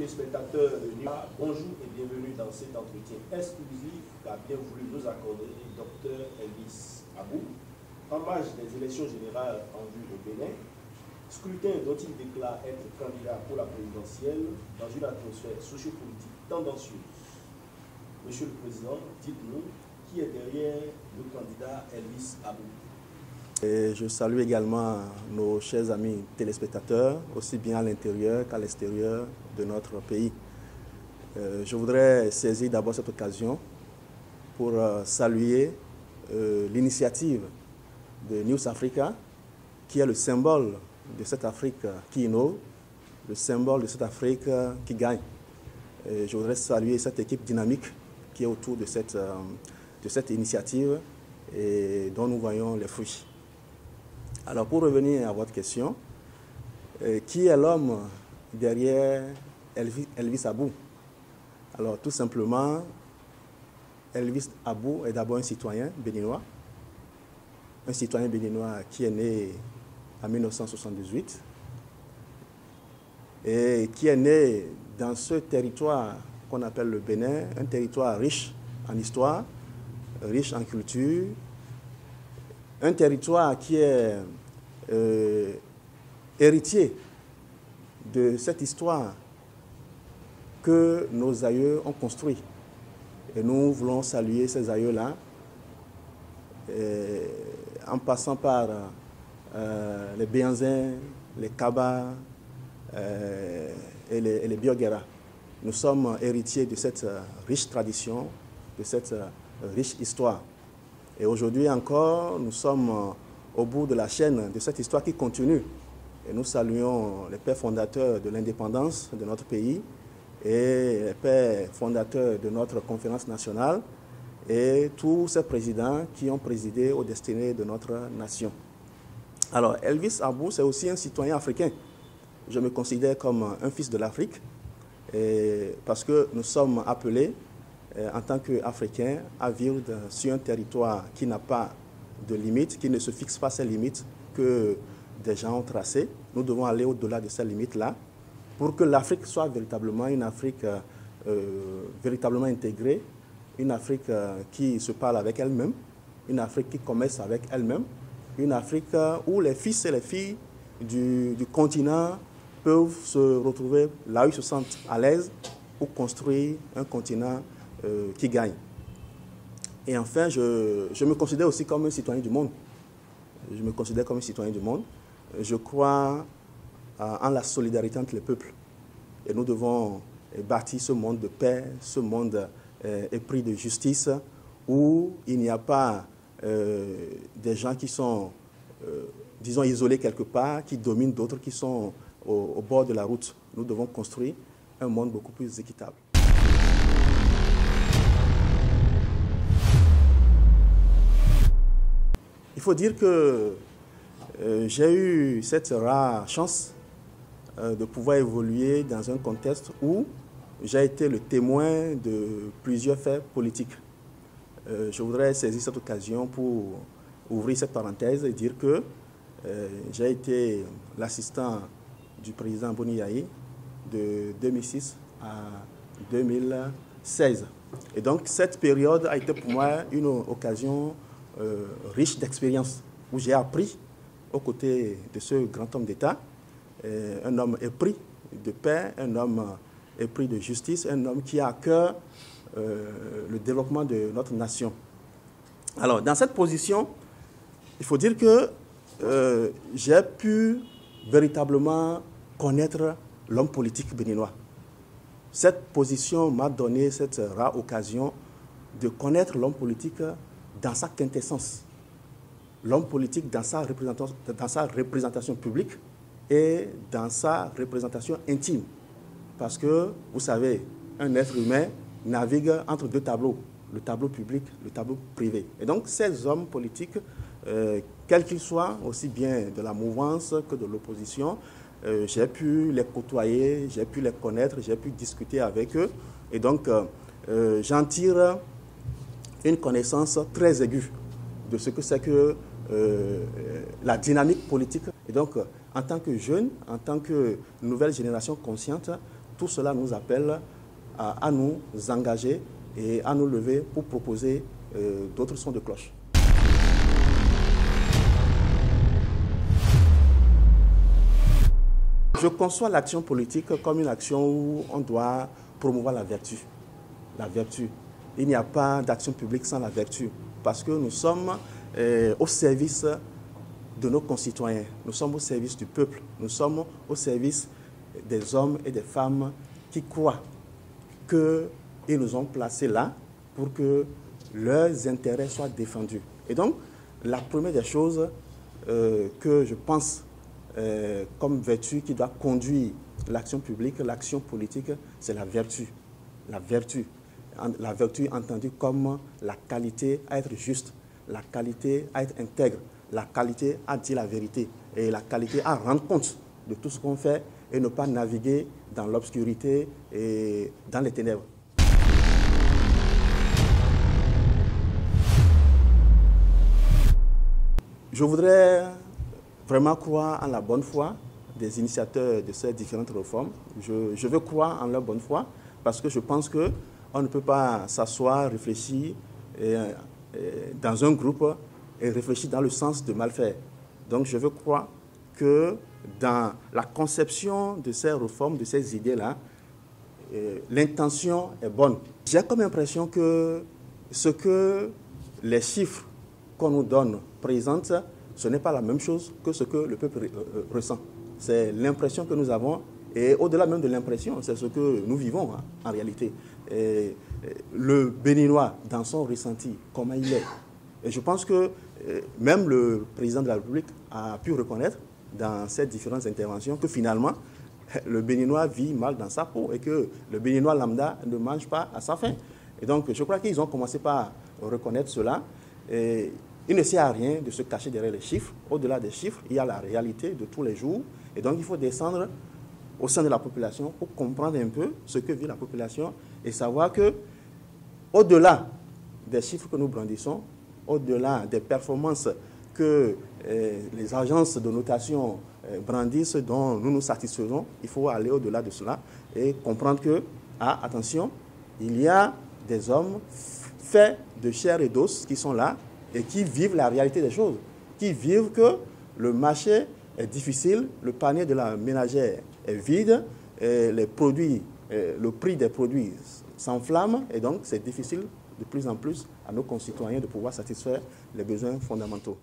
téléspectateurs de NIA, bonjour et bienvenue dans cet entretien exclusif qu'a bien voulu nous accorder Dr Elvis Abou, en marge des élections générales en vue au Bénin, scrutin dont il déclare être candidat pour la présidentielle dans une atmosphère sociopolitique tendancieuse. Monsieur le Président, dites-nous qui est derrière le candidat Elvis Abou. Et je salue également nos chers amis téléspectateurs, aussi bien à l'intérieur qu'à l'extérieur de notre pays. Je voudrais saisir d'abord cette occasion pour saluer l'initiative de News Africa, qui est le symbole de cette Afrique qui innove, le symbole de cette Afrique qui gagne. Et je voudrais saluer cette équipe dynamique qui est autour de cette initiative et dont nous voyons les fruits. Alors, pour revenir à votre question, qui est l'homme derrière Elvis Abou? Alors, tout simplement, Elvis Abou est d'abord un citoyen béninois qui est né en 1978 et qui est né dans ce territoire qu'on appelle le Bénin, un territoire riche en histoire, riche en culture, un territoire qui est héritier de cette histoire que nos aïeux ont construit. Et nous voulons saluer ces aïeux-là, en passant par les Bianzins, les Kaba et les Bioguera. Nous sommes héritiers de cette riche tradition, de cette riche histoire. Et aujourd'hui encore, nous sommes au bout de la chaîne de cette histoire qui continue. Et nous saluons les pères fondateurs de l'indépendance de notre pays et les pères fondateurs de notre conférence nationale et tous ces présidents qui ont présidé aux destinées de notre nation. Alors, Elvis Abou, c'est aussi un citoyen africain. Je me considère comme un fils de l'Afrique parce que nous sommes appelés en tant qu'Africains à vivre sur un territoire qui n'a pas de limites, qui ne se fixe pas ces limites que des gens ont tracées. Nous devons aller au-delà de ces limites-là pour que l'Afrique soit véritablement une Afrique véritablement intégrée, une Afrique qui se parle avec elle-même, une Afrique qui commerce avec elle-même, une Afrique où les fils et les filles du continent peuvent se retrouver là où ils se sentent à l'aise pour construire un continent qui gagne. Et enfin, je me considère aussi comme un citoyen du monde. Je me considère comme un citoyen du monde. Je crois en la solidarité entre les peuples. Et nous devons bâtir ce monde de paix, ce monde épris de justice, où il n'y a pas des gens qui sont, disons, isolés quelque part, qui dominent d'autres qui sont au bord de la route. Nous devons construire un monde beaucoup plus équitable. Il faut dire que j'ai eu cette rare chance de pouvoir évoluer dans un contexte où j'ai été le témoin de plusieurs faits politiques. Je voudrais saisir cette occasion pour ouvrir cette parenthèse et dire que j'ai été l'assistant du président Boni Yayi de 2006 à 2016. Et donc cette période a été pour moi une occasion riche d'expérience, où j'ai appris aux côtés de ce grand homme d'État, un homme épris de paix, un homme épris de justice, un homme qui a à cœur le développement de notre nation. Alors, dans cette position, il faut dire que j'ai pu véritablement connaître l'homme politique béninois. Cette position m'a donné cette rare occasion de connaître l'homme politique dans sa quintessence, l'homme politique dans sa représentation publique et dans sa représentation intime. Parce que, vous savez, un être humain navigue entre deux tableaux, le tableau public, le tableau privé. Et donc, ces hommes politiques, quels qu'ils soient, aussi bien de la mouvance que de l'opposition, j'ai pu les côtoyer, j'ai pu les connaître, j'ai pu discuter avec eux. Et donc, j'en tire une connaissance très aiguë de ce que c'est que la dynamique politique. Et donc, en tant que jeune, en tant que nouvelle génération consciente, tout cela nous appelle à nous engager et à nous lever pour proposer d'autres sons de cloche. Je conçois l'action politique comme une action où on doit promouvoir la vertu. La vertu. Il n'y a pas d'action publique sans la vertu, parce que nous sommes au service de nos concitoyens, nous sommes au service du peuple, nous sommes au service des hommes et des femmes qui croient qu'ils nous ont placés là pour que leurs intérêts soient défendus. Et donc, la première des choses que je pense comme vertu qui doit conduire l'action publique, l'action politique, c'est la vertu. La vertu. La vertu entendue comme la qualité à être juste, la qualité à être intègre, la qualité à dire la vérité et la qualité à rendre compte de tout ce qu'on fait et ne pas naviguer dans l'obscurité et dans les ténèbres. Je voudrais vraiment croire en la bonne foi des initiateurs de ces différentes réformes. Je veux croire en leur bonne foi parce que je pense qu'on ne peut pas s'asseoir, réfléchir dans un groupe et réfléchir dans le sens de mal faire. Donc je veux croire que dans la conception de ces réformes, de ces idées-là, l'intention est bonne. J'ai comme impression que ce que les chiffres qu'on nous donne présentent, ce n'est pas la même chose que ce que le peuple ressent. C'est l'impression que nous avons, et au-delà même de l'impression, c'est ce que nous vivons en réalité. Et le Béninois, dans son ressenti, comment il est. Et je pense que même le président de la République a pu reconnaître dans ces différentes interventions que finalement, le Béninois vit mal dans sa peau et que le Béninois lambda ne mange pas à sa faim. Et donc, je crois qu'ils ont commencé par reconnaître cela. Et il ne sert à rien de se cacher derrière les chiffres. Au-delà des chiffres, il y a la réalité de tous les jours. Et donc, il faut descendre au sein de la population pour comprendre un peu ce que vit la population et savoir que, au-delà des chiffres que nous brandissons, au-delà des performances que les agences de notation brandissent, dont nous nous satisfaisons, il faut aller au-delà de cela et comprendre que, attention, il y a des hommes faits de chair et d'os qui sont là et qui vivent la réalité des choses, qui vivent que le marché est difficile, le panier de la ménagère est vide, et les produits, le prix des produits s'enflamme et donc c'est difficile de plus en plus à nos concitoyens de pouvoir satisfaire les besoins fondamentaux.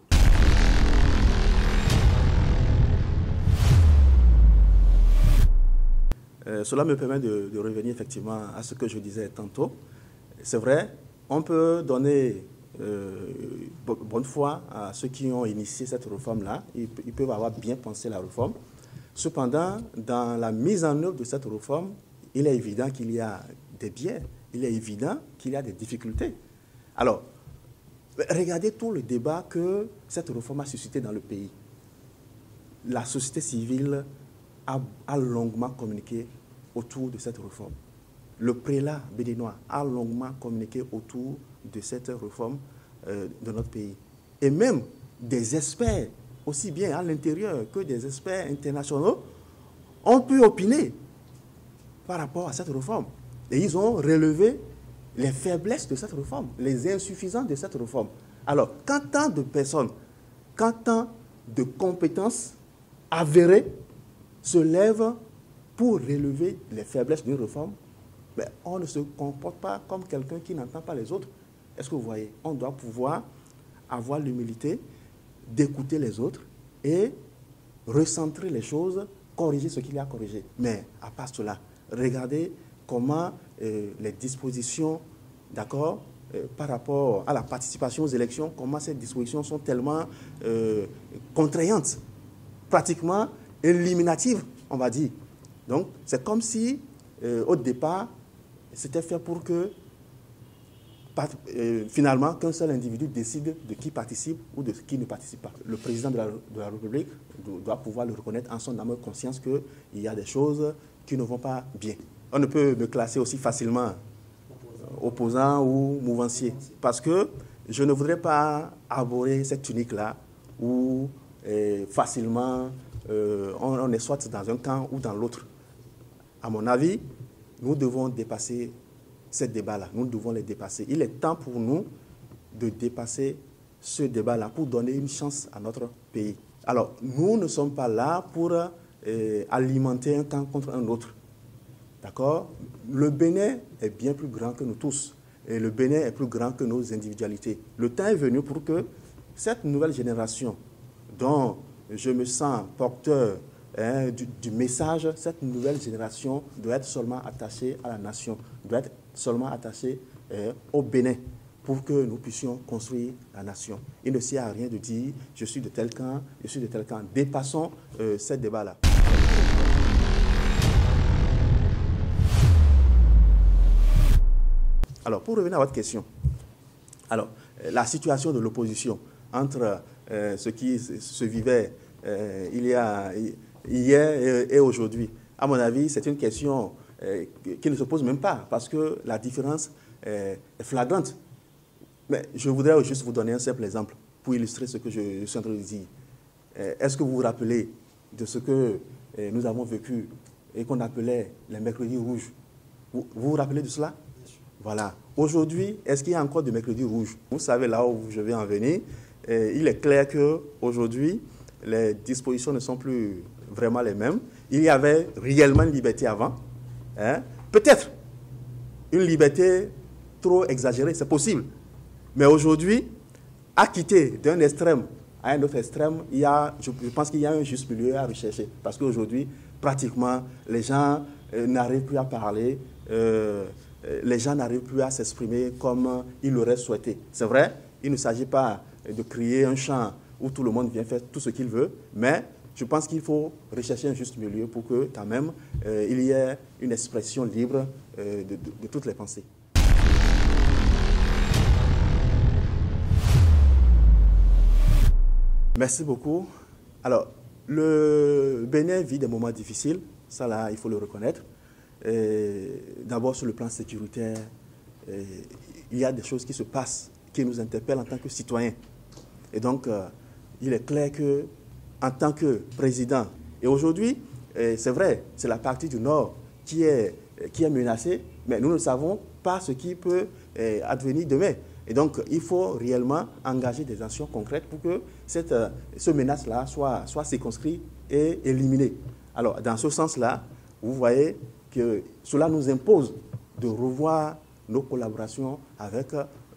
Cela me permet de revenir effectivement à ce que je disais tantôt. C'est vrai, on peut donner bonne foi à ceux qui ont initié cette réforme-là. Ils peuvent avoir bien pensé la réforme. Cependant, dans la mise en œuvre de cette réforme, il est évident qu'il y a des biais, il est évident qu'il y a des difficultés. Alors, regardez tout le débat que cette réforme a suscité dans le pays. La société civile a longuement communiqué autour de cette réforme. Le prélat béninois a longuement communiqué autour de cette réforme de notre pays. Et même des experts, aussi bien à l'intérieur que des experts internationaux, ont pu opiner par rapport à cette réforme. Et ils ont relevé les faiblesses de cette réforme, les insuffisances de cette réforme. Alors, quand tant de personnes, quand tant de compétences avérées se lèvent pour relever les faiblesses d'une réforme, mais on ne se comporte pas comme quelqu'un qui n'entend pas les autres. Est-ce que vous voyez? On doit pouvoir avoir l'humilité d'écouter les autres et recentrer les choses, corriger ce qu'il y a à corriger. Mais à part cela, regardez comment les dispositions, d'accord, par rapport à la participation aux élections, comment ces dispositions sont tellement contraignantes, pratiquement éliminatives, on va dire. Donc, c'est comme si, au départ, c'était fait pour que, finalement, qu'un seul individu décide de qui participe ou de qui ne participe pas. Le président de la République doit pouvoir le reconnaître en son âme et conscience qu'il y a des choses qui ne vont pas bien. On ne peut me classer aussi facilement opposant ou mouvancier, parce que je ne voudrais pas aborder cette tunique-là où facilement on est soit dans un camp ou dans l'autre. à mon avis, nous devons dépasser ces débats-là. Nous devons les dépasser. Il est temps pour nous de dépasser ce débat-là pour donner une chance à notre pays. Alors, nous ne sommes pas là pour alimenter un camp contre un autre. D'accord? Le Bénin est bien plus grand que nous tous. Et le Bénin est plus grand que nos individualités. Le temps est venu pour que cette nouvelle génération dont je me sens porteur du message, cette nouvelle génération doit être seulement attachée à la nation, doit être seulement attachée au Bénin pour que nous puissions construire la nation. Il ne sert à rien de dire « je suis de tel camp, je suis de tel camp ». Dépassons ce débat-là. Alors, pour revenir à votre question, alors, la situation de l'opposition entre ce qui se vivait hier et aujourd'hui, à mon avis, c'est une question qui ne se pose même pas parce que la différence est flagrante. Mais je voudrais juste vous donner un simple exemple pour illustrer ce que je suis en train de dire. Est-ce que vous vous rappelez de ce que nous avons vécu et qu'on appelait les mercredis rouges? Vous vous rappelez de cela? Voilà. Aujourd'hui, est-ce qu'il y a encore des mercredis rouges? Vous savez là où je vais en venir. Il est clair qu'aujourd'hui, les dispositions ne sont plus vraiment les mêmes. Il y avait réellement une liberté avant. Peut-être une liberté trop exagérée, c'est possible. Mais aujourd'hui, à quitter d'un extrême à un autre extrême, je pense qu'il y a un juste milieu à rechercher. Parce qu'aujourd'hui, pratiquement, les gens n'arrivent plus à parler. Les gens n'arrivent plus à s'exprimer comme ils l'auraient souhaité. C'est vrai, il ne s'agit pas de créer un champ où tout le monde vient faire tout ce qu'il veut, mais je pense qu'il faut rechercher un juste milieu pour que, quand même, il y ait une expression libre de toutes les pensées. Merci beaucoup. Alors, le Bénin vit des moments difficiles, ça là, il faut le reconnaître. D'abord sur le plan sécuritaire, il y a des choses qui se passent, qui nous interpellent en tant que citoyens. Et donc, il est clair qu'en tant que président, et aujourd'hui, c'est vrai, c'est la partie du Nord qui est menacée, mais nous ne savons pas ce qui peut advenir demain. Et donc, il faut réellement engager des actions concrètes pour que ce menace-là soit circonscrit et éliminé. Alors, dans ce sens-là, vous voyez que cela nous impose de revoir nos collaborations avec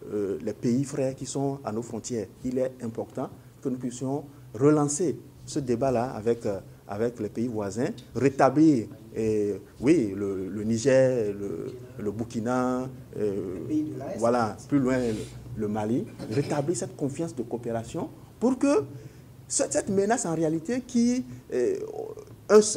les pays frères qui sont à nos frontières. Il est important que nous puissions relancer ce débat-là avec les pays voisins, rétablir le Niger, le Burkina, voilà, plus loin le Mali, rétablir cette confiance de coopération pour que cette menace en réalité qui...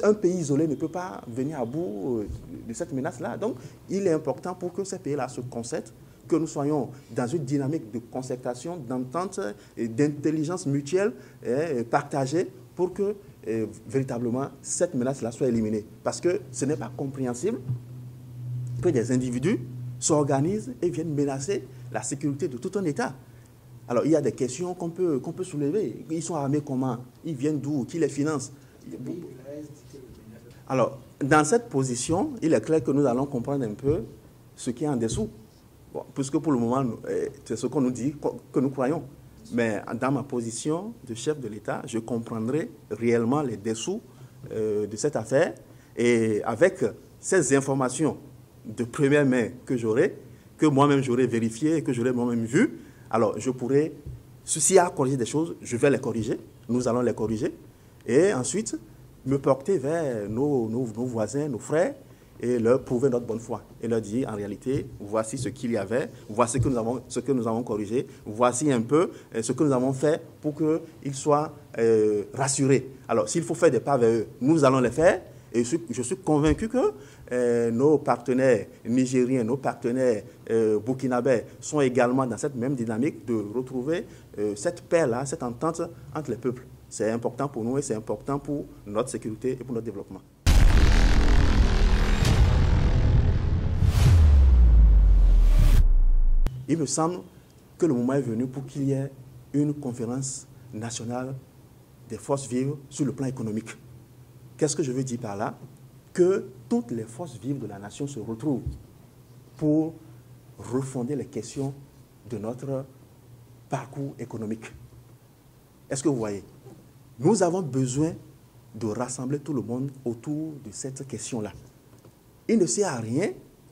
Un pays isolé ne peut pas venir à bout de cette menace-là. Donc, il est important pour que ces pays-là se concertent, que nous soyons dans une dynamique de concertation, d'entente et d'intelligence mutuelle partagée pour que véritablement cette menace-là soit éliminée. Parce que ce n'est pas compréhensible que des individus s'organisent et viennent menacer la sécurité de tout un État. Alors, il y a des questions qu'on peut soulever. Ils sont armés comment? Ils viennent d'où? Qui les finance? Alors, dans cette position, il est clair que nous allons comprendre un peu ce qui est en dessous. Bon, puisque pour le moment, c'est ce qu'on nous dit, que nous croyons. Mais dans ma position de chef de l'État, je comprendrai réellement les dessous de cette affaire. Et avec ces informations de première main que j'aurai, que moi-même j'aurai vérifié et que j'aurai moi-même vu, alors je pourrai, s'il y a à corriger des choses, je vais les corriger. Nous allons les corriger. Et ensuite, me porter vers nos voisins, nos frères, et leur prouver notre bonne foi. Et leur dire, en réalité, voici ce qu'il y avait, voici ce que nous avons corrigé, voici un peu ce que nous avons fait pour qu'ils soient rassurés. Alors, s'il faut faire des pas vers eux, nous allons les faire. Et je suis convaincu que nos partenaires nigériens, nos partenaires burkinabés sont également dans cette même dynamique de retrouver cette paix-là, cette entente entre les peuples. C'est important pour nous et c'est important pour notre sécurité et pour notre développement. Il me semble que le moment est venu pour qu'il y ait une conférence nationale des forces vives sur le plan économique. Qu'est-ce que je veux dire par là? que toutes les forces vives de la nation se retrouvent pour refonder les questions de notre parcours économique. Est-ce que vous voyez? Nous avons besoin de rassembler tout le monde autour de cette question-là. Il ne sert à rien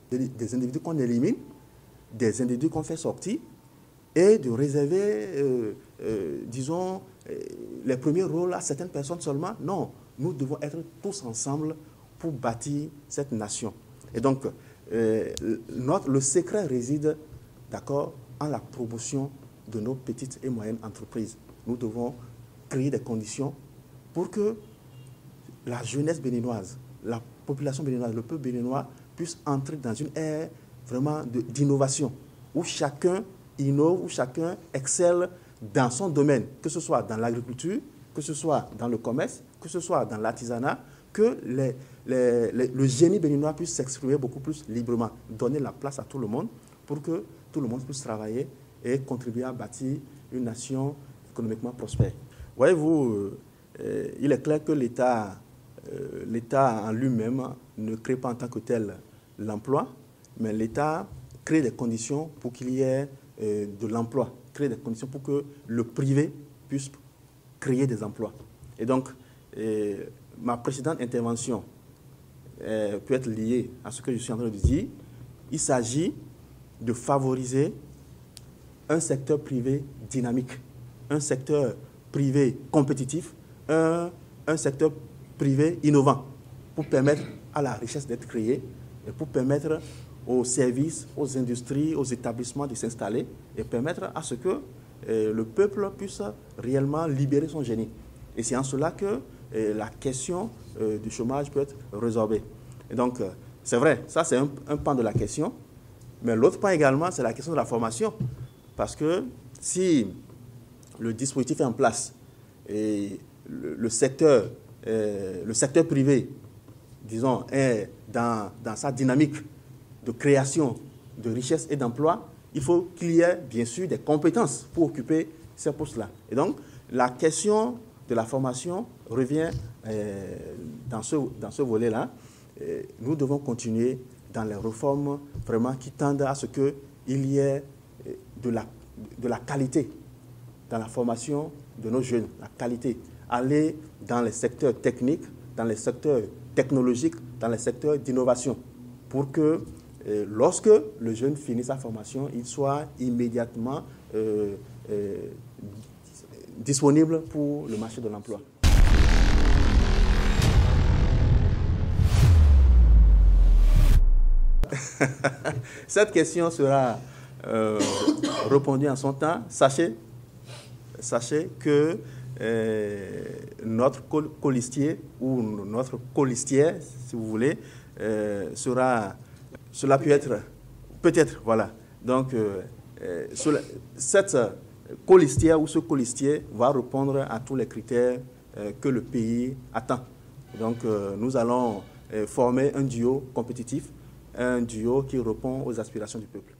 des individus qu'on élimine, des individus qu'on fait sortir, et de réserver, disons, les premiers rôles à certaines personnes seulement. Non, nous devons être tous ensemble pour bâtir cette nation. Et donc, le secret réside, d'accord, en la promotion de nos petites et moyennes entreprises. Nous devons créer des conditions pour que la jeunesse béninoise, la population béninoise, le peuple béninois puisse entrer dans une ère vraiment d'innovation, où chacun innove, où chacun excelle dans son domaine, que ce soit dans l'agriculture, que ce soit dans le commerce, que ce soit dans l'artisanat, que le génie béninois puisse s'exprimer beaucoup plus librement, donner la place à tout le monde pour que tout le monde puisse travailler et contribuer à bâtir une nation économiquement prospère. Voyez-vous, il est clair que l'État en lui-même ne crée pas en tant que tel l'emploi, mais l'État crée des conditions pour qu'il y ait de l'emploi, crée des conditions pour que le privé puisse créer des emplois. Et donc, ma précédente intervention peut être liée à ce que je suis en train de dire. Il s'agit de favoriser un secteur privé dynamique, un secteur privé compétitif, un secteur privé innovant pour permettre à la richesse d'être créée et pour permettre aux services, aux industries, aux établissements de s'installer et permettre à ce que le peuple puisse réellement libérer son génie. Et c'est en cela que la question du chômage peut être résorbée. Et donc, c'est vrai, ça c'est un pan de la question, mais l'autre pan également, c'est la question de la formation. Parce que si le dispositif est en place et le secteur privé, disons, est dans sa dynamique de création de richesse et d'emploi, il faut qu'il y ait bien sûr des compétences pour occuper ces postes-là. Et donc, la question de la formation revient dans ce volet-là. Nous devons continuer dans les réformes vraiment qui tendent à ce qu'il y ait de la qualité dans la formation de nos jeunes, la qualité. Aller dans les secteurs techniques, dans les secteurs technologiques, dans les secteurs d'innovation, pour que lorsque le jeune finit sa formation, il soit immédiatement disponible pour le marché de l'emploi. Cette question sera répondue en son temps. Sachez que notre colistier ou notre colistière, si vous voulez, cela peut être, voilà. Donc, cette colistière ou ce colistier va répondre à tous les critères que le pays attend. Donc, nous allons former un duo compétitif, un duo qui répond aux aspirations du peuple.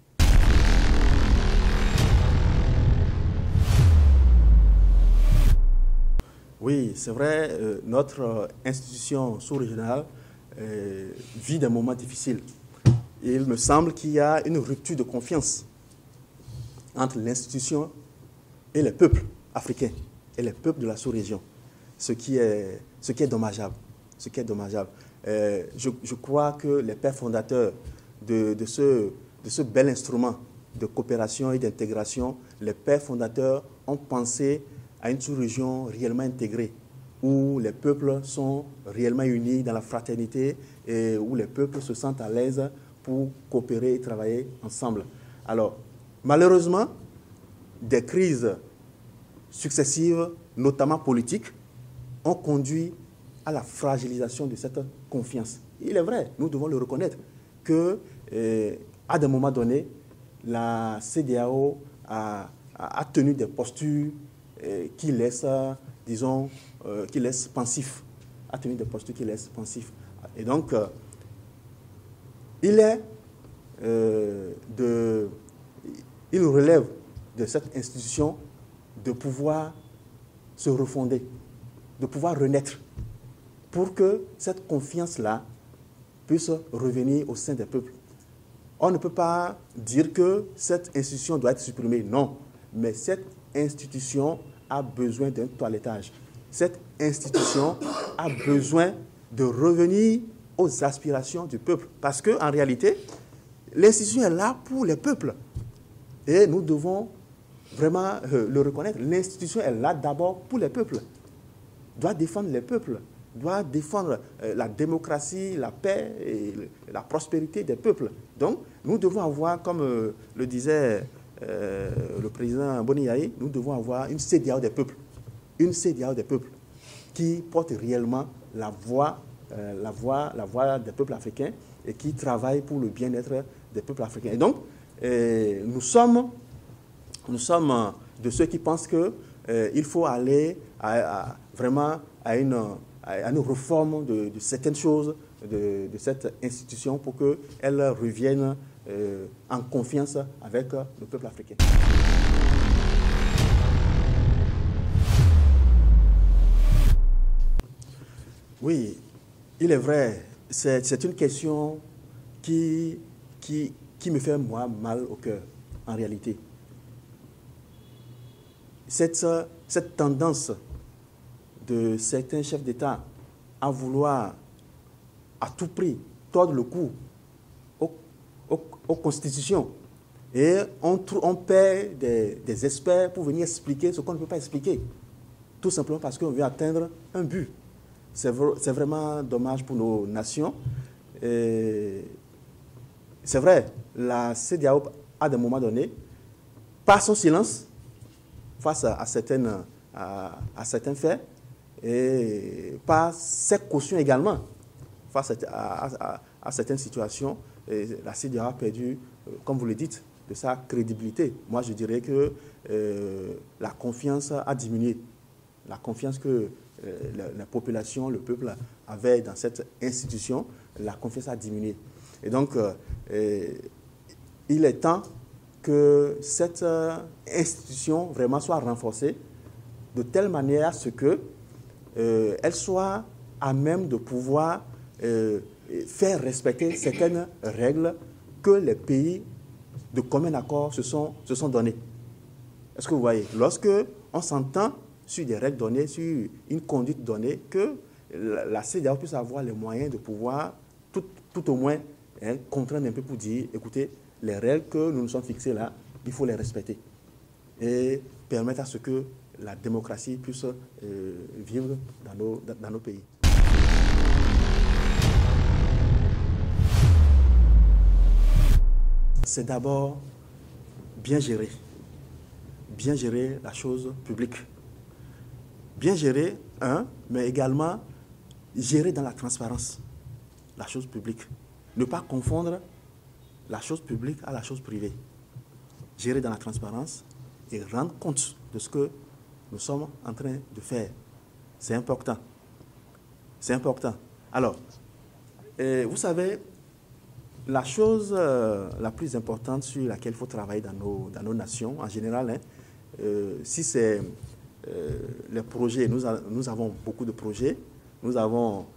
Oui, c'est vrai, notre institution sous-régionale vit des moments difficiles. Il me semble qu'il y a une rupture de confiance entre l'institution et les peuples africains et les peuples de la sous-région, ce qui est dommageable. Je crois que les pères fondateurs de ce bel instrument de coopération et d'intégration, les pères fondateurs ont pensé à une sous-région réellement intégrée, où les peuples sont réellement unis dans la fraternité et où les peuples se sentent à l'aise pour coopérer et travailler ensemble. Alors, malheureusement, des crises successives, notamment politiques, ont conduit à la fragilisation de cette confiance. Il est vrai, nous devons le reconnaître, qu'à des moments donnés, la CEDEAO a tenu des postures qui laissent, disons, qui laissent pensif, a tenu des postures qui laissent pensif. Et donc, il relève de cette institution de pouvoir se refonder, de pouvoir renaître, pour que cette confiance-là puisse revenir au sein des peuples. On ne peut pas dire que cette institution doit être supprimée, non. Mais cette institution a besoin d'un toilettage. Cette institution a besoin de revenir aux aspirations du peuple. Parce qu'en réalité, l'institution est là pour les peuples. Et nous devons vraiment le reconnaître. L'institution est là d'abord pour les peuples. Doit défendre les peuples. Doit défendre la démocratie, la paix et la prospérité des peuples. Donc, nous devons avoir, comme le disait le président Boni Yaye, nous devons avoir une CEDEAO des peuples. Une CEDEAO des peuples qui porte réellement la voix des peuples africains et qui travaille pour le bien-être des peuples africains. Et donc, nous sommes de ceux qui pensent qu'il faut aller vraiment à une réforme de certaines choses de cette institution pour qu'elle revienne en confiance avec le peuple africain. Oui, il est vrai, c'est une question qui me fait, moi, mal au cœur, en réalité. Cette tendance de certains chefs d'État à vouloir à tout prix tordre le cou aux constitutions. Et on paie des experts pour venir expliquer ce qu'on ne peut pas expliquer. Tout simplement parce qu'on veut atteindre un but. C'est vraiment dommage pour nos nations. C'est vrai, la CEDEAO, à des moments donnés, par son silence face à certains faits, et par ses cautions également face à certaines situations, la CEDEAO a perdu, comme vous le dites, de sa crédibilité. Moi, je dirais que la confiance a diminué. La confiance que la population, le peuple avait dans cette institution, la confiance a diminué. Et donc, il est temps que cette institution vraiment soit renforcée de telle manière à ce qu'elle soit à même de pouvoir faire respecter certaines règles que les pays de commun accord se sont donnés. Est-ce que vous voyez? Lorsque on s'entend sur des règles données, sur une conduite donnée, que la CEDEAO puisse avoir les moyens de pouvoir, tout au moins, contraindre un peu pour dire, écoutez, les règles que nous nous sommes fixées là, il faut les respecter. Et permettre à ce que la démocratie puisse vivre dans nos pays. C'est d'abord bien gérer la chose publique. Bien gérer, mais également gérer dans la transparence la chose publique. Ne pas confondre la chose publique à la chose privée. Gérer dans la transparence et rendre compte de ce que nous sommes en train de faire. C'est important. C'est important. Alors, vous savez, la chose la plus importante sur laquelle il faut travailler dans nos nations, en général, si c'est les projets, nous avons beaucoup de projets, nous avons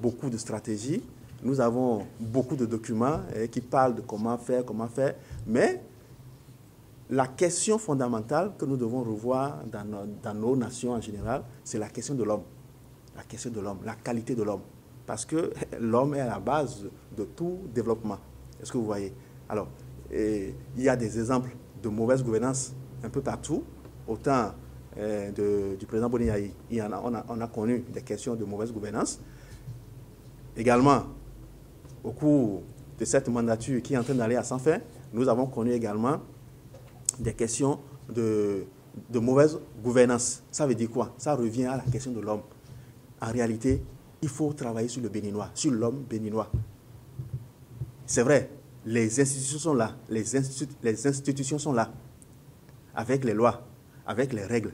beaucoup de stratégies, nous avons beaucoup de documents qui parlent de comment faire, mais la question fondamentale que nous devons revoir dans nos nations en général, c'est la question de l'homme. La question de l'homme, la qualité de l'homme. Parce que l'homme est à la base de tout développement. Est-ce que vous voyez? Alors, il y a des exemples de mauvaise gouvernance un peu partout. Au temps du président Boni Yaye, on a connu des questions de mauvaise gouvernance. Également, au cours de cette mandature qui est en train d'aller à sans fin, nous avons connu également des questions de mauvaise gouvernance. Ça veut dire quoi? Ça revient à la question de l'homme. En réalité, il faut travailler sur le béninois, sur l'homme béninois. C'est vrai, les institutions sont là, les institutions sont là, avec les lois, avec les règles.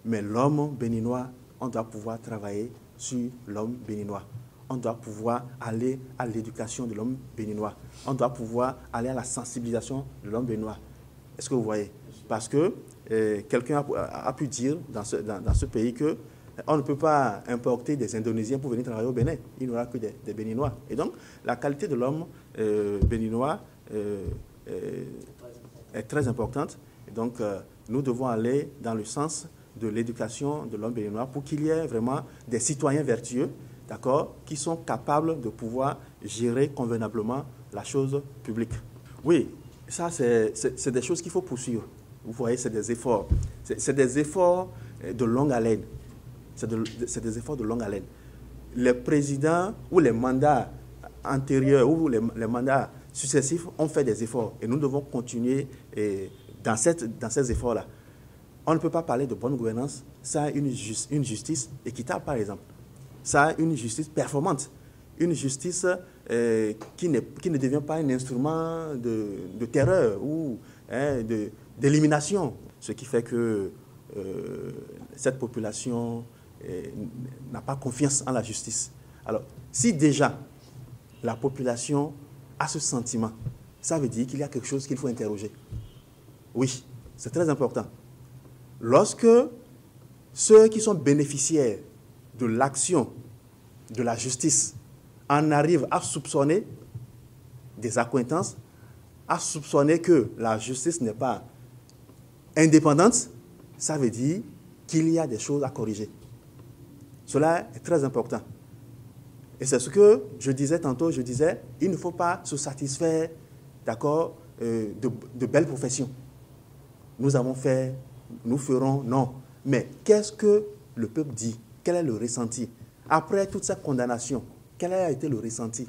Mais l'homme béninois, on doit pouvoir travailler sur l'homme béninois. On doit pouvoir aller à l'éducation de l'homme béninois. On doit pouvoir aller à la sensibilisation de l'homme béninois. Est-ce que vous voyez? Parce que quelqu'un a pu dire dans ce pays que on ne peut pas importer des Indonésiens pour venir travailler au Bénin. Il n'y aura que des Béninois. Et donc, la qualité de l'homme béninois est très importante. Et donc, nous devons aller dans le sens de l'éducation de l'homme béninois pour qu'il y ait vraiment des citoyens vertueux, d'accord, qui sont capables de pouvoir gérer convenablement la chose publique. Oui, ça, c'est des choses qu'il faut poursuivre. Vous voyez, c'est des efforts. C'est des efforts de longue haleine. C'est des efforts de longue haleine. Les présidents ou les mandats antérieurs ou les mandats successifs ont fait des efforts. Et nous devons continuer dans ces efforts-là. On ne peut pas parler de bonne gouvernance sans une justice équitable, par exemple. Sans une justice performante. Une justice qui ne devient pas un instrument de terreur ou d'élimination. Ce qui fait que cette population n'a pas confiance en la justice. Alors, si déjà la population a ce sentiment, ça veut dire qu'il y a quelque chose qu'il faut interroger. Oui, c'est très important. Lorsque ceux qui sont bénéficiaires de l'action de la justice en arrivent à soupçonner des accointances, à soupçonner que la justice n'est pas indépendante, ça veut dire qu'il y a des choses à corriger. Cela est très important. Et c'est ce que je disais tantôt, il ne faut pas se satisfaire, d'accord, de belles professions. Nous avons fait, nous ferons, non. Mais qu'est-ce que le peuple dit? Quel est le ressenti? Après toute cette condamnation, quel a été le ressenti?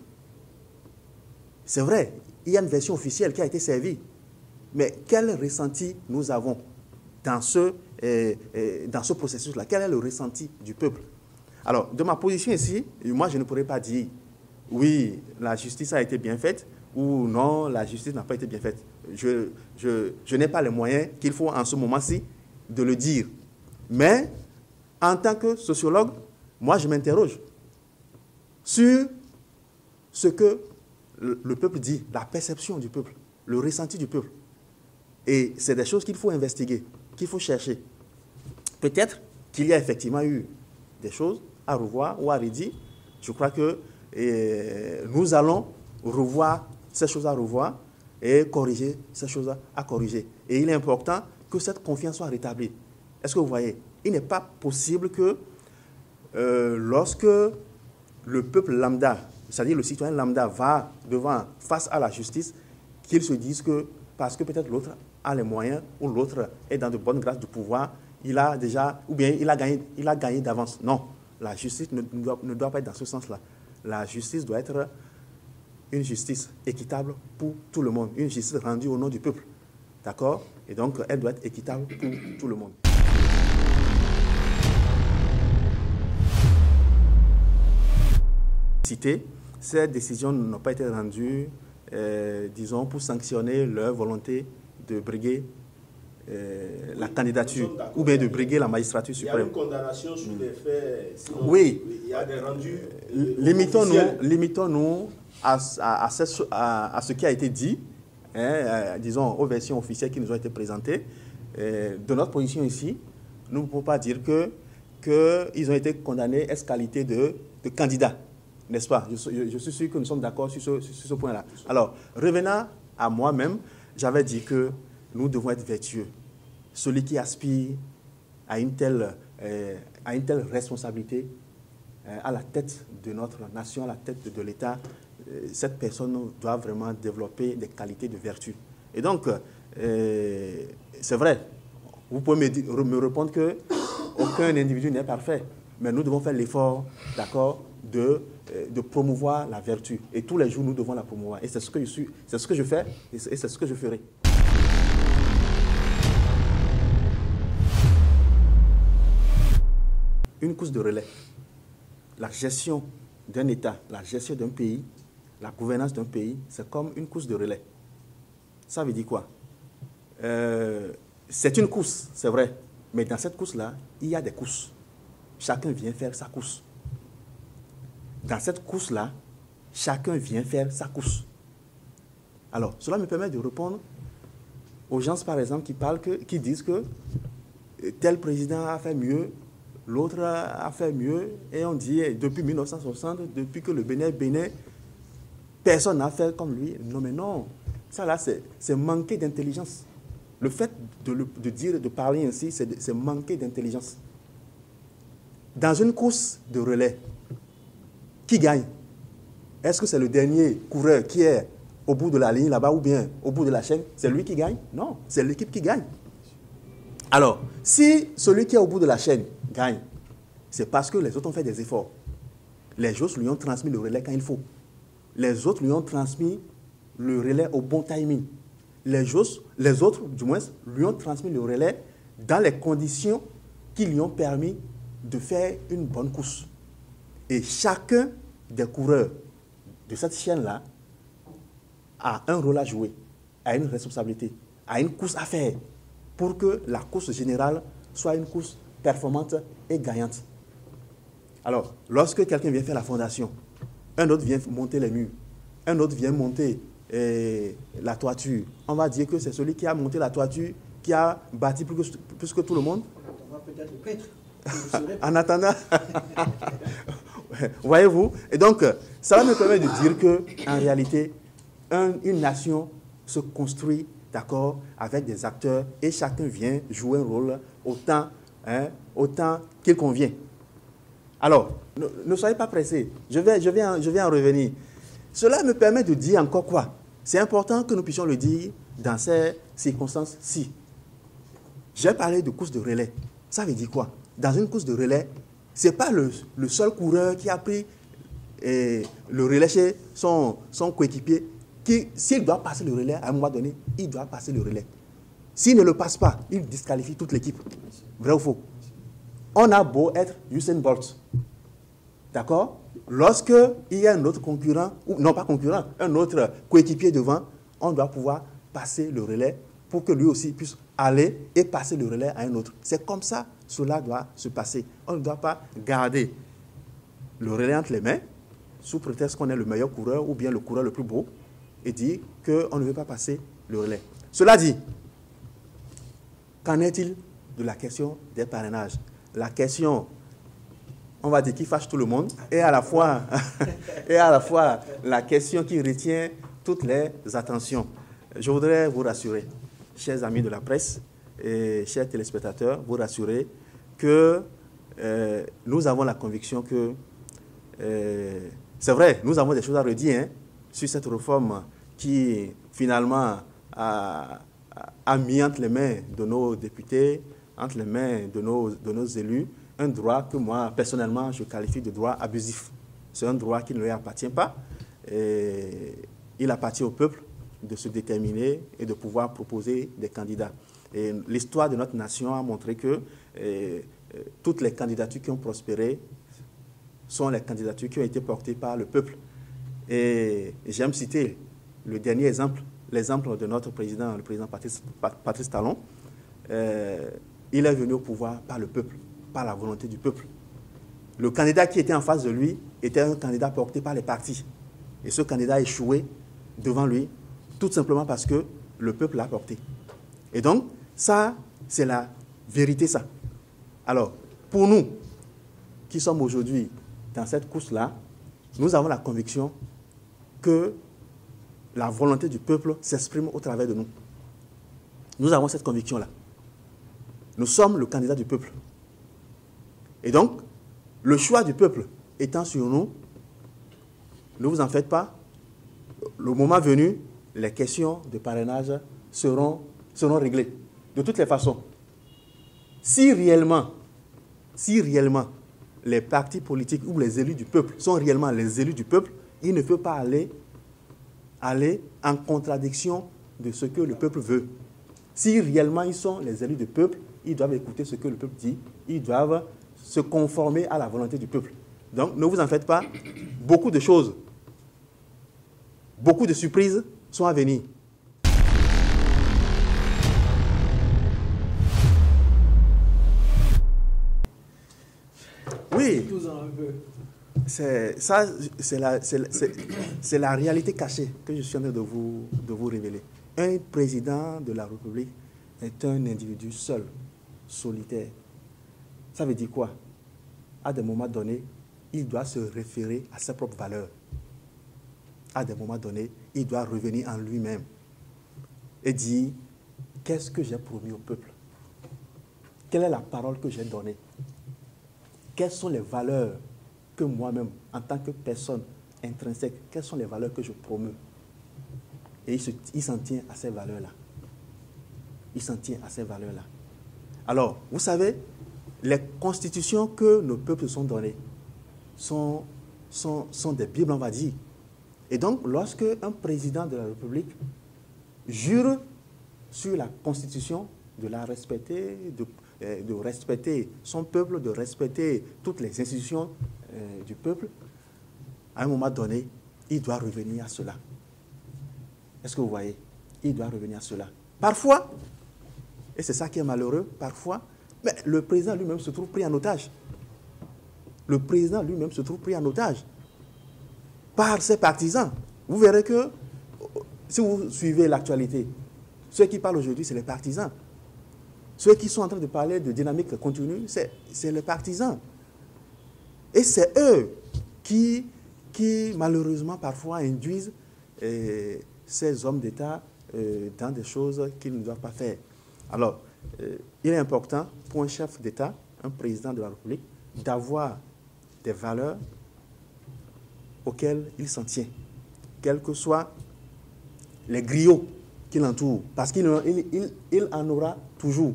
C'est vrai, il y a une version officielle qui a été servie. Mais quel ressenti nous avons dans ce processus-là? Quel est le ressenti du peuple? Alors, de ma position ici, moi, je ne pourrais pas dire oui, la justice a été bien faite ou non, la justice n'a pas été bien faite. Je n'ai pas les moyens qu'il faut en ce moment-ci de le dire. Mais, en tant que sociologue, moi, je m'interroge sur ce que le peuple dit, la perception du peuple, le ressenti du peuple. Et c'est des choses qu'il faut investiguer, qu'il faut chercher. Peut-être qu'il y a effectivement eu des choses à revoir ou à redire. Je crois que nous allons revoir ces choses à revoir et corriger ces choses à corriger. Et il est important que cette confiance soit rétablie. Est-ce que vous voyez? Il n'est pas possible que lorsque le peuple lambda, c'est-à-dire le citoyen lambda, va face à la justice, qu'il se dise que parce que peut-être l'autre a les moyens ou l'autre est dans de bonnes grâces du pouvoir, il a déjà, ou bien il a gagné d'avance. Non, la justice ne doit pas être dans ce sens-là. La justice doit être une justice équitable pour tout le monde, une justice rendue au nom du peuple. D'accord? Et donc, elle doit être équitable pour tout le monde. Ces décisions n'ont pas été rendues, disons, pour sanctionner leur volonté de briguer la candidature ou bien de briguer la magistrature suprême. Il y a une condamnation sur les faits. Sinon, oui. Il y a des rendus. Limitons-nous à ce qui a été dit, disons, aux versions officielles qui nous ont été présentées. De notre position ici, nous ne pouvons pas dire qu'ils ont été condamnés ex qualité de candidats. N'est-ce pas? Je suis sûr que nous sommes d'accord sur ce point-là. Alors, revenant à moi-même, j'avais dit que nous devons être vertueux. Celui qui aspire à une telle responsabilité, à la tête de notre nation, à la tête de l'État, cette personne doit vraiment développer des qualités de vertu. Et donc, c'est vrai, vous pouvez me répondre qu'aucun individu n'est parfait, mais nous devons faire l'effort, d'accord, de promouvoir la vertu. Et tous les jours, nous devons la promouvoir. Et c'est ce que je fais et c'est ce que je ferai. Une course de relais. La gestion d'un État, la gestion d'un pays, la gouvernance d'un pays, c'est comme une course de relais. Ça veut dire quoi? C'est une course, c'est vrai. Mais dans cette course-là, il y a des courses. Chacun vient faire sa course. Dans cette course-là, chacun vient faire sa course. Alors, cela me permet de répondre aux gens, par exemple, qui disent que tel président a fait mieux l'autre a fait mieux. Et on dit, depuis 1960, depuis que le Bénin est Bénin, personne n'a fait comme lui. Non, mais non. Ça, là, c'est manquer d'intelligence. Le fait de dire, de parler ainsi, c'est manquer d'intelligence. Dans une course de relais, qui gagne? Est-ce que c'est le dernier coureur qui est au bout de la ligne là-bas ou bien au bout de la chaîne? C'est lui qui gagne? Non, c'est l'équipe qui gagne. Alors, si celui qui est au bout de la chaîne gagne, c'est parce que les autres ont fait des efforts. Les autres lui ont transmis le relais quand il faut. Les autres lui ont transmis le relais au bon timing. Les autres, du moins, lui ont transmis le relais dans les conditions qui lui ont permis de faire une bonne course. Et chacun des coureurs de cette chaîne-là a un rôle à jouer, a une responsabilité, a une course à faire pour que la course générale soit une course performante et gagnante. Alors, lorsque quelqu'un vient faire la fondation, un autre vient monter les murs, un autre vient monter la toiture, on va dire que c'est celui qui a monté la toiture qui a bâti plus que tout le monde. On va peut-être le prêtre. En attendant, voyez-vous, et donc ça me permet de dire que en réalité, une nation se construit, d'accord, avec des acteurs et chacun vient jouer un rôle autant qu'il convient. Alors, ne soyez pas pressés, je vais en revenir. Cela me permet de dire encore quoi? C'est important que nous puissions le dire dans ces circonstances-ci. J'ai parlé de course de relais. Ça veut dire quoi? Dans une course de relais, ce n'est pas le seul coureur qui a pris le relais chez son coéquipier qui, s'il doit passer le relais à un moment donné, il doit passer le relais. S'il ne le passe pas, il disqualifie toute l'équipe. Vrai ou faux? On a beau être Usain Bolt. D'accord? Lorsqu'il y a un autre concurrent, ou non pas concurrent, un autre coéquipier devant, on doit pouvoir passer le relais pour que lui aussi puisse aller et passer le relais à un autre. C'est comme ça que cela doit se passer. On ne doit pas garder le relais entre les mains, sous prétexte qu'on est le meilleur coureur ou bien le coureur le plus beau, et dire qu'on ne veut pas passer le relais. Cela dit, qu'en est-il de la question des parrainages? La question, on va dire, qui fâche tout le monde, et à la fois la question qui retient toutes les attentions. Je voudrais vous rassurer, chers amis de la presse et chers téléspectateurs, vous rassurer que nous avons la conviction que, c'est vrai, nous avons des choses à redire sur cette réforme qui, finalement, a mis entre les mains de nos députés, entre les mains de nos élus, un droit que moi, personnellement, je qualifie de droit abusif. C'est un droit qui ne lui appartient pas. Et il appartient au peuple de se déterminer et de pouvoir proposer des candidats. Et l'histoire de notre nation a montré que toutes les candidatures qui ont prospéré sont les candidatures qui ont été portées par le peuple. Et j'aime citer le dernier exemple, l'exemple de notre président, le président Patrice Talon. Il est venu au pouvoir par le peuple, par la volonté du peuple. Le candidat qui était en face de lui était un candidat porté par les partis. Et ce candidat a échoué devant lui, tout simplement parce que le peuple l'a porté. Et donc, ça, c'est la vérité, ça. Alors, pour nous, qui sommes aujourd'hui dans cette course-là, nous avons la conviction que la volonté du peuple s'exprime au travers de nous. Nous avons cette conviction-là. Nous sommes le candidat du peuple. Et donc, le choix du peuple étant sur nous, ne vous en faites pas. Le moment venu, les questions de parrainage seront réglées. De toutes les façons, si réellement les partis politiques ou les élus du peuple sont réellement les élus du peuple, il ne faut pas aller en contradiction de ce que le peuple veut. Si réellement ils sont les élus du peuple, ils doivent écouter ce que le peuple dit, ils doivent se conformer à la volonté du peuple. Donc, ne vous en faites pas, beaucoup de choses, beaucoup de surprises sont à venir. Oui, c'est la réalité cachée que je suis en train de vous révéler. Un président de la République est un individu seul, solitaire. Ça veut dire quoi? à des moments donnés, il doit se référer à ses propres valeurs. À des moments donnés, il doit revenir en lui-même et dire, qu'est-ce que j'ai promis au peuple? Quelle est la parole que j'ai donnée? Quelles sont les valeurs que moi-même, en tant que personne intrinsèque, quelles sont les valeurs que je promeux? Et il s'en tient à ces valeurs-là. Il s'en tient à ces valeurs-là. Alors, vous savez, les constitutions que nos peuples se sont données sont des Bibles, on va dire. Et donc, lorsque un président de la République jure sur la Constitution de la respecter, de respecter son peuple, de respecter toutes les institutions du peuple, à un moment donné, il doit revenir à cela. Est-ce que vous voyez? Il doit revenir à cela. Parfois, et c'est ça qui est malheureux, parfois, mais le président lui-même se trouve pris en otage. Le président lui-même se trouve pris en otage par ses partisans. Vous verrez que, si vous suivez l'actualité, ceux qui parlent aujourd'hui, c'est les partisans. Ceux qui sont en train de parler de dynamique continue, c'est les partisans. Et c'est eux qui malheureusement, parfois induisent ces hommes d'État dans des choses qu'ils ne doivent pas faire. Alors, il est important pour un chef d'État, un président de la République, d'avoir des valeurs auxquelles il s'en tient, quels que soient les griots qui l'entourent, parce qu'il en aura toujours.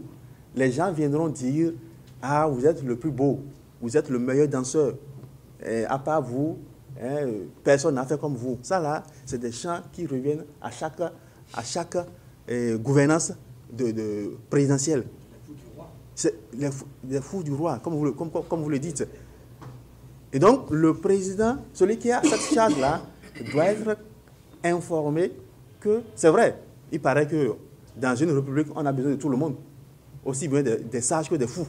Les gens viendront dire « Ah, vous êtes le plus beau, vous êtes le meilleur danseur, à part vous, personne n'a fait comme vous. » Ça là, c'est des chants qui reviennent à chaque gouvernance présidentielle. C'est les fous du roi, comme vous le dites. Et donc, le président, celui qui a cette charge-là, doit être informé que c'est vrai. Il paraît que dans une république, on a besoin de tout le monde, aussi bien des sages que des fous.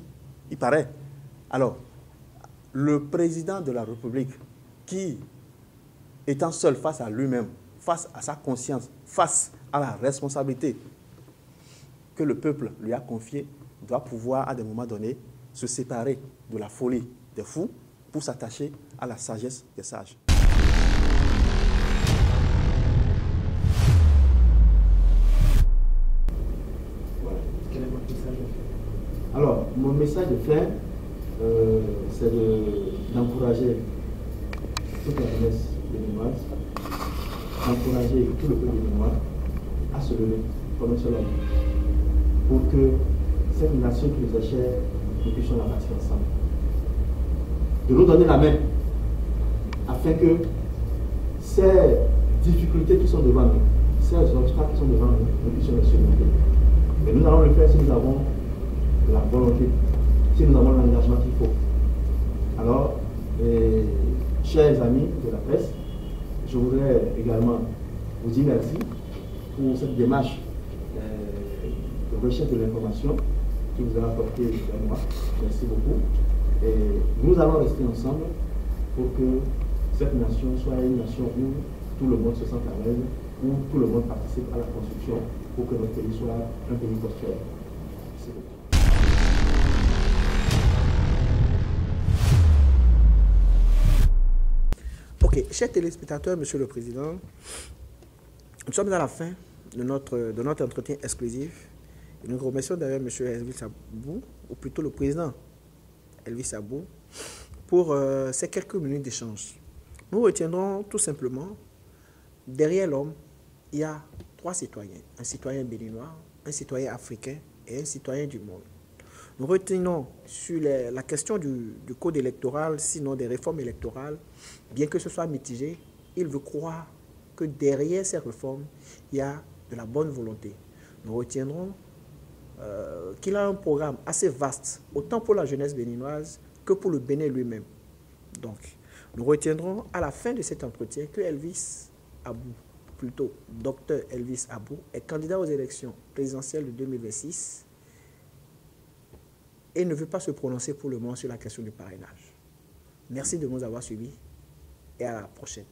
Il paraît. Alors, le président de la République, qui, étant seul face à lui-même, face à sa conscience, face à la responsabilité que le peuple lui a confiée, doit pouvoir, à des moments donnés, se séparer de la folie des fous pour s'attacher à la sagesse des sages. Voilà. Quel est votre message de fin? Alors, mon message de fin, c'est d'encourager toute la jeunesse béninoise, d'encourager tout le peuple béninois à se lever comme un seul homme, pour que cette nation qui nous est chère, nous puissions la bâtir ensemble. De nous donner la main, afin que ces difficultés qui sont devant nous, ces obstacles qui sont devant nous, nous puissions les surmonter. Et nous allons le faire si nous avons la volonté, si nous avons l'engagement qu'il faut. Alors, chers amis de la presse, je voudrais également vous dire merci pour cette démarche de recherche de l'information que vous avez apportée à moi. Merci beaucoup. Et nous allons rester ensemble pour que cette nation soit une nation où tout le monde se sente à l'aise, où tout le monde participe à la construction, pour que notre pays soit un pays prospère. Merci beaucoup. Ok, chers téléspectateurs, Monsieur le Président, nous sommes à la fin de notre entretien exclusif. Et nous remercions d'ailleurs M. Elvis Abou, ou plutôt le président Elvis Abou, pour ces quelques minutes d'échange. Nous retiendrons tout simplement, derrière l'homme, il y a 3 citoyens. Un citoyen béninois, un citoyen africain et un citoyen du monde. Nous retenons sur la question du code électoral, sinon des réformes électorales, bien que ce soit mitigé, il veut croire que derrière ces réformes, il y a de la bonne volonté. Nous retiendrons qu'il a un programme assez vaste, autant pour la jeunesse béninoise que pour le Bénin lui-même. Donc, nous retiendrons à la fin de cet entretien que Elvis Abou, plutôt Dr Elvis Abou, est candidat aux élections présidentielles de 2026 et ne veut pas se prononcer pour le moment sur la question du parrainage. Merci de nous avoir suivis et à la prochaine.